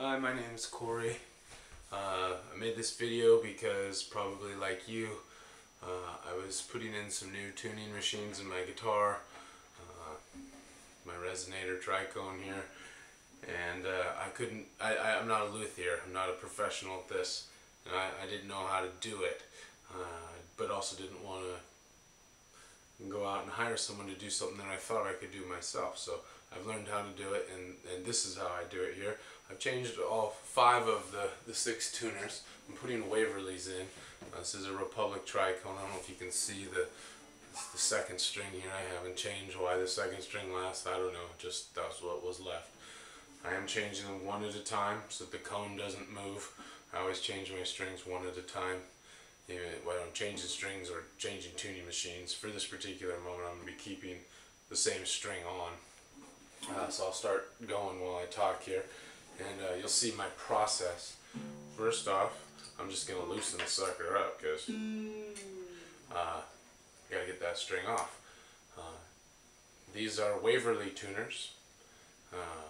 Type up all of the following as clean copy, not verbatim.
Hi, my name is Corey. I made this video because, probably like you, I was putting in some new tuning machines in my guitar, my resonator Tricone here, and I'm not a luthier, I'm not a professional at this, and I didn't know how to do it, but also didn't want to go out and hire someone to do something that I thought I could do myself. So I've learned how to do it, and this is how I do it here. I've changed all 5 of the 6 tuners. I'm putting Waverly's in. This is a Republic Tricone. I don't know if you can see the second string here. I haven't changed. Why the second string lasts, I don't know. Just that's what was left. I am changing them one at a time so that the cone doesn't move. I always change my strings one at a time. Even when I'm changing strings or changing tuning machines, for this particular moment I'm going to be keeping the same string on. So I'll start going while I talk here, and you'll see my process. First off, I'm just going to loosen the sucker up because gotta get that string off. These are Waverly tuners.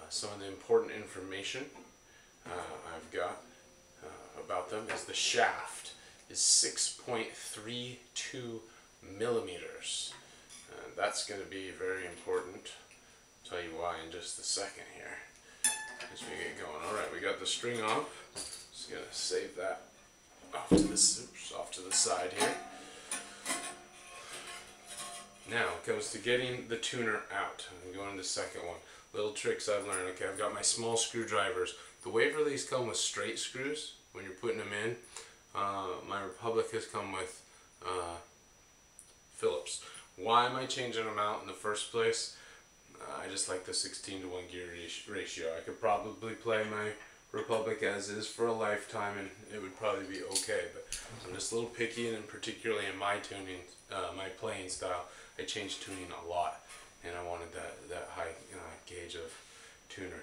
Some of the important information I've got about them is the shaft is 6.32 millimeters. That's going to be very important. I'll tell you why in just a second here as we get going. Alright, we got the string off. Just going to save that off to the side here. Now it comes to getting the tuner out. I'm going to the second one. Little tricks I've learned. Okay, I've got my small screwdrivers. The Waverly's come with straight screws when you're putting them in. My Republic has come with Phillips. Why am I changing them out in the first place? I just like the 16:1 gear ratio. I could probably play my Republic as is for a lifetime and it would probably be okay, but I'm just a little picky, and particularly in my tuning, my playing style, I change tuning a lot, and I wanted that high gauge of tuner.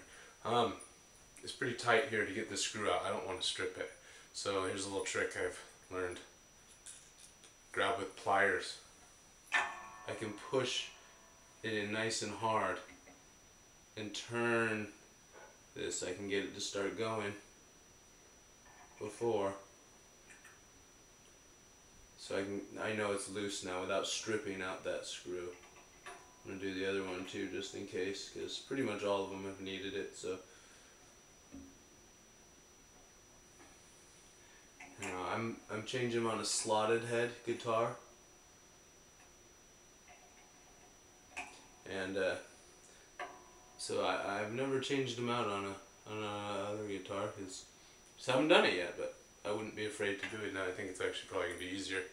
It's pretty tight here to get the screw out. I don't want to strip it. So here's a little trick I've learned. Grab with pliers. I can push it in nice and hard and turn this. I can get it to start going before. So I know it's loose now without stripping out that screw. I'm going to do the other one too just in case, because pretty much all of them have needed it. So I'm changing them on a slotted head guitar, and so I've never changed them out on another guitar because I haven't done it yet, but I wouldn't be afraid to do it now. I think it's actually probably going to be easier.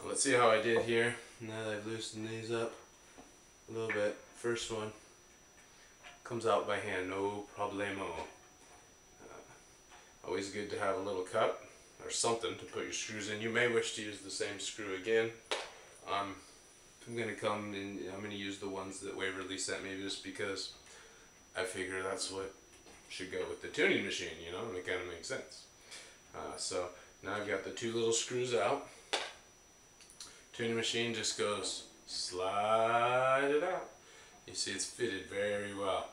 Let's see how I did here now that I've loosened these up a little bit. First one comes out by hand, no problemo. Always good to have a little cup or something to put your screws in. You may wish to use the same screw again. I'm going to use the ones that Waverly sent me just because I figure that's what should go with the tuning machine, you know, and it kind of makes sense. So now I've got the 2 little screws out. Tuning machine just goes slide it out. You see it's fitted very well.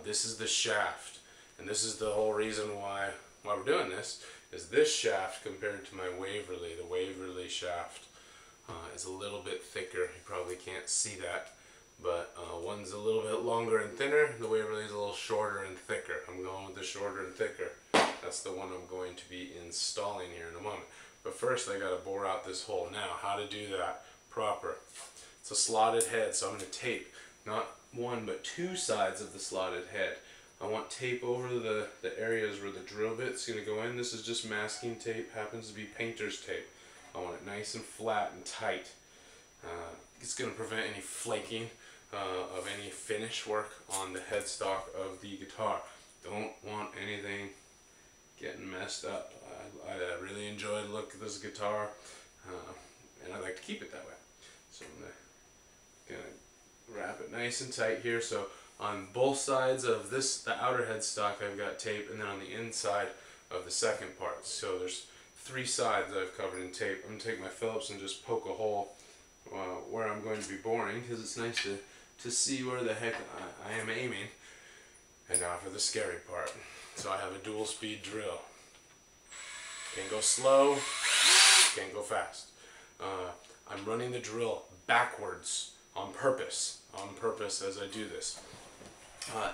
This is the shaft, and this is the whole reason why we're doing this. Is this shaft compared to my Waverly? The Waverly shaft is a little bit thicker. You probably can't see that, but one's a little bit longer and thinner. The Waverly's a little shorter and thicker. I'm going with the shorter and thicker. That's the one I'm going to be installing here in a moment. But first I got to bore out this hole. Now, how to do that proper? It's a slotted head, so I'm going to tape not one but 2 sides of the slotted head. I want tape over the areas where the drill bit's going to go in. This is just masking tape, happens to be painter's tape. I want it nice and flat and tight. It's going to prevent any flaking of any finish work on the headstock of the guitar. Don't want anything getting messed up. I really enjoy the look of this guitar, and I like to keep it that way. So I'm going to wrap it nice and tight here. So on both sides of the outer headstock I've got tape, and then on the inside of the second part. So there's 3 sides I've covered in tape. I'm going to take my Phillips and just poke a hole where I'm going to be boring, because it's nice to see where the heck I am aiming. And now for the scary part. So I have a dual speed drill. Can't go slow, can't go fast. I'm running the drill backwards on purpose as I do this.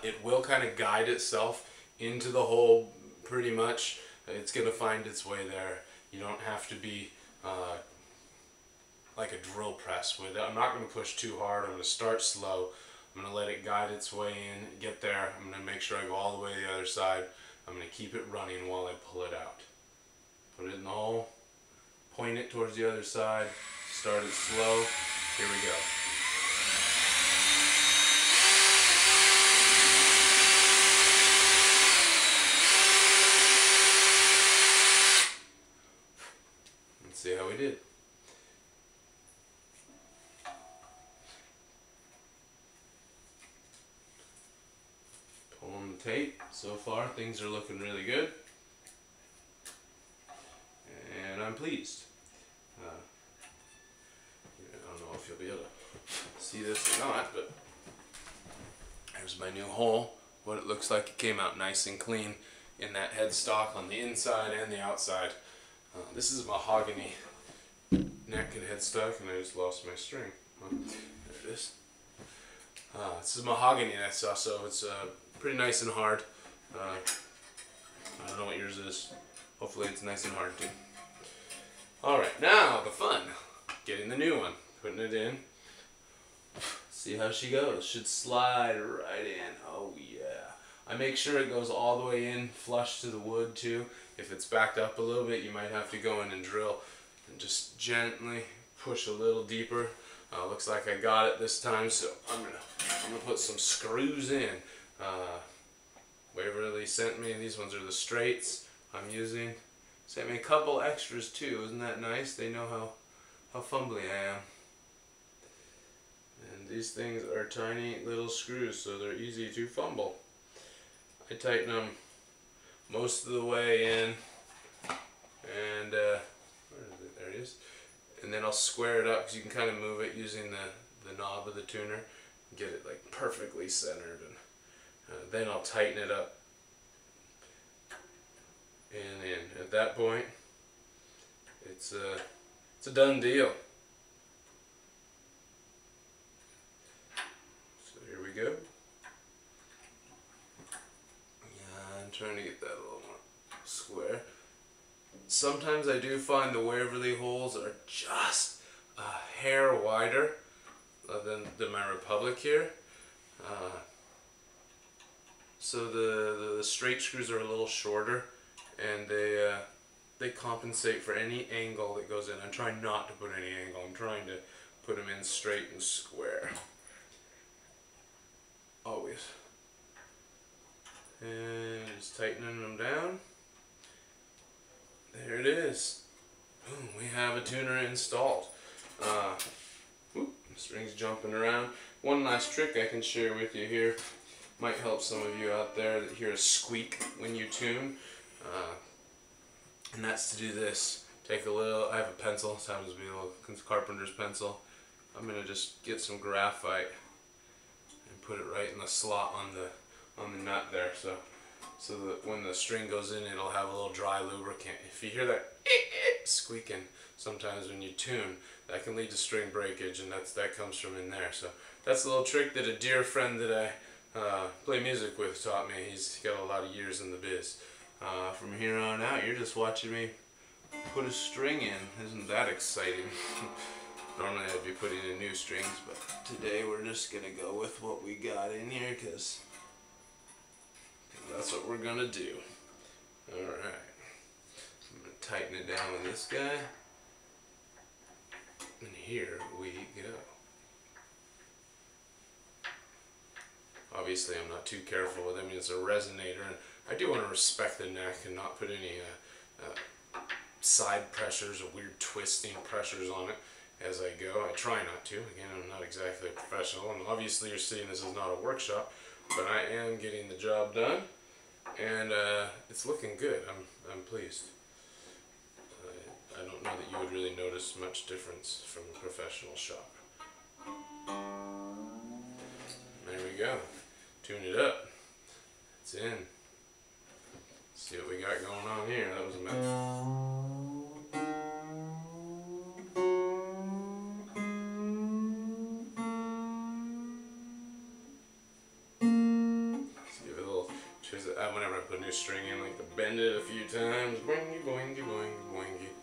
It will kind of guide itself into the hole pretty much. It's going to find its way there. You don't have to be like a drill press with it. I'm not going to push too hard. I'm going to start slow. I'm going to let it guide its way in, get there. I'm going to make sure I go all the way to the other side. I'm going to keep it running while I pull it out. Put it in the hole, point it towards the other side, start it slow. Here we go. Let's see how we did. Pulling the tape. So far, things are looking really good. And I'm pleased. I don't know if you'll be able to see this or not, but there's my new hole. What it looks like, it came out nice and clean in that headstock on the inside and the outside. This is mahogany neck and headstock, and I just lost my string. There it is. This is mahogany headstock, so it's pretty nice and hard. I don't know what yours is. Hopefully it's nice and hard too. Alright, now the fun. Getting the new one. Putting it in. See how she goes. Should slide right in. Oh yeah. I make sure it goes all the way in, flush to the wood too. If it's backed up a little bit, you might have to go in and drill and just gently push a little deeper. Looks like I got it this time, so I'm gonna put some screws in. Waverly sent me, these ones are the straights I'm using. Sent me a couple extras too, isn't that nice? They know how fumbly I am. And these things are tiny little screws, so they're easy to fumble. I tighten them most of the way in, and where is it? There it is. And then I'll square it up, because you can kind of move it using the knob of the tuner, get it like perfectly centered, and then I'll tighten it up. And in. At that point, it's a done deal. So here we go. Yeah, I'm trying to get that a little more square. Sometimes I do find the Waverly holes are just a hair wider than my Republic here. So the straight screws are a little shorter, and they compensate for any angle that goes in. I'm trying not to put any angle. I'm trying to put them in straight and square. Always. And just tightening them down. There it is. Boom, we have a tuner installed. The string's jumping around. One last trick I can share with you here. Might help some of you out there that hear a squeak when you tune. And that's to do this. Take a little, I have a pencil, this happens to be a little carpenter's pencil. I'm going to just get some graphite and put it right in the slot on the nut there, so that when the string goes in, it'll have a little dry lubricant. If you hear that squeaking sometimes when you tune, that can lead to string breakage, and that comes from in there. So that's a little trick that a dear friend that I play music with taught me. He's got a lot of years in the biz. From here on out, you're just watching me put a string in. Isn't that exciting? Normally I'd be putting in new strings, but today we're just going to go with what we got in here, because that's what we're going to do. Alright. I'm going to tighten it down with this guy. And here we go. Obviously I'm not too careful with it. I mean, it's a resonator, and I do want to respect the neck and not put any side pressures or weird twisting pressures on it as I go. I try not to. Again, I'm not exactly a professional, and obviously you're seeing this is not a workshop, but I am getting the job done, and it's looking good. I'm pleased. I don't know that you would really notice much difference from a professional shop. There we go. Tune it up. in. See what we got going on here. That was a mess. Let's give it a little twist. Whenever I put a new string in, like to bend it a few times. Boingy, boingy, boingy, boingy.